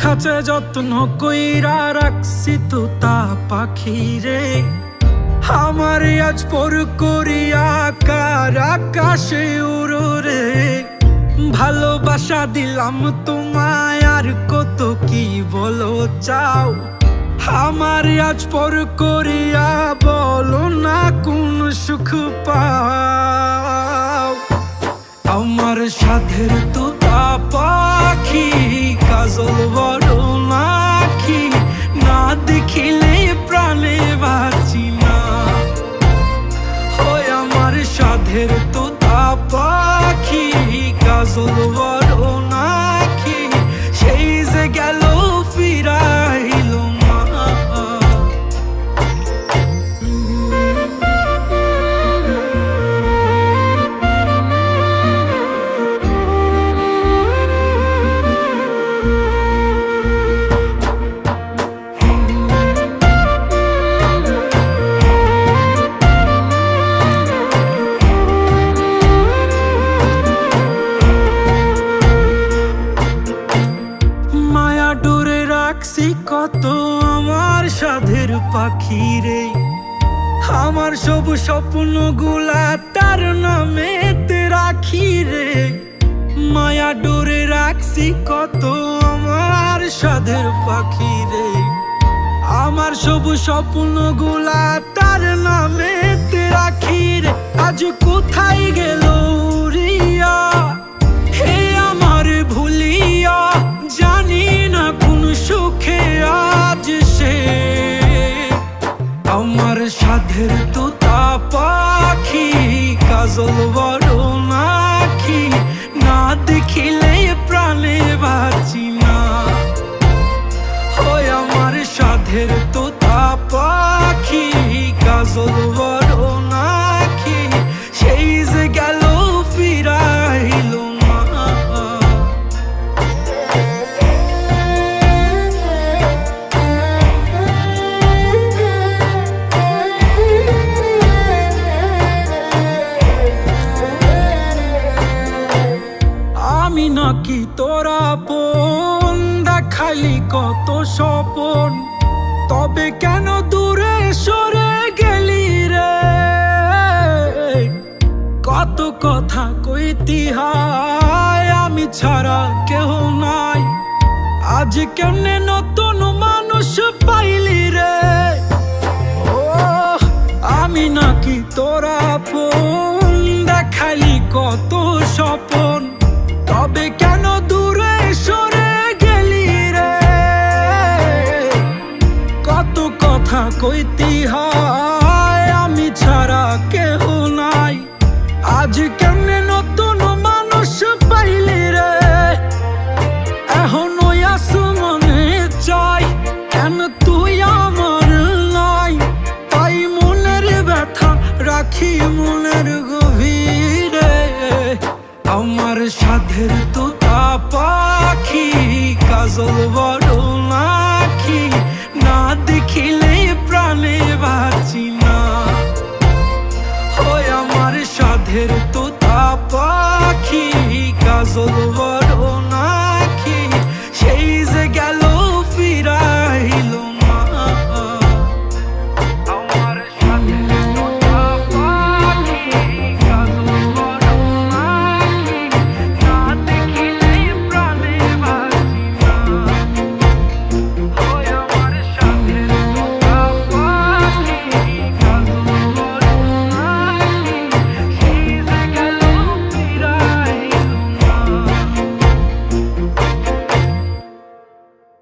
খাঁচায় যত্ন কইরা রাখছি তোতা পাখি রে। আমার আজ পর করিয়া কার আকাশে উড়ো রে। ভালোবাসা দিলাম তোমায় আর কত কি বলো চাও। আমার আজ পর করিয়া বলো না কোন সুখ পাও। আমার সাধের তোতা পাখি কাজল বড় নাকি, না দেখিলে প্রাণে বাঁচি না। হয় আমার সাধের তোতা পাখি কাজল বড় নাকি, সেই যে গেল ফিরাইল না। কত আমার সাধের পাখি রে। আমার সব স্বপ্ন গুলা তার নামেতে রাখি রে। মায়া ডোরে রাখছি কত আমার সাধের পাখি রে। আমার সব স্বপ্ন গুলা তার নামেতে রাখি রে। আজ কোথায় গেল উড়িয়া, হে আমার ভুলিয়া, জানি না কোন সুখে আজ সে। আমার সাধের তোতা পাখি কাজল বড় নাকি, না দেখিলে প্রাণে বাঁচি না। হয় আমার সাধের তোতা পাখি কাজল বড় নাকি, সেই যে গেল ফিরাইল না। আমি নাকি তোরা আপন, দেখাইলি কত স্বপন, তবে কেন দূরে সরে গেলি রে। কত কথা কইতি হায়, আমি ছাড়া কেহ নাই, আজ কেমনে নতুন মানুষ পাইলি রে। ও আমি নাকি তোরা আপন, দেখাইলি কত স্বপন, তবে কেন দূরে সরে গেলি রে। কত কথা কইতি হায়, আমি ছাড়া কেহ নাই, আজ কেমনে নতুন মানুষ পাইলি রে। এখন ওই আসমানে চাই, কেন তুই আমার নাই, তাই মনের ব্যথা রাখি মনের গভীরে। আমার সাধের তোতা পাখি কাজল বড় নাকি, না দেখিলে প্রাণে বাঁচি না। হয় আমার সাধের তোতা পাখি কাজল বড়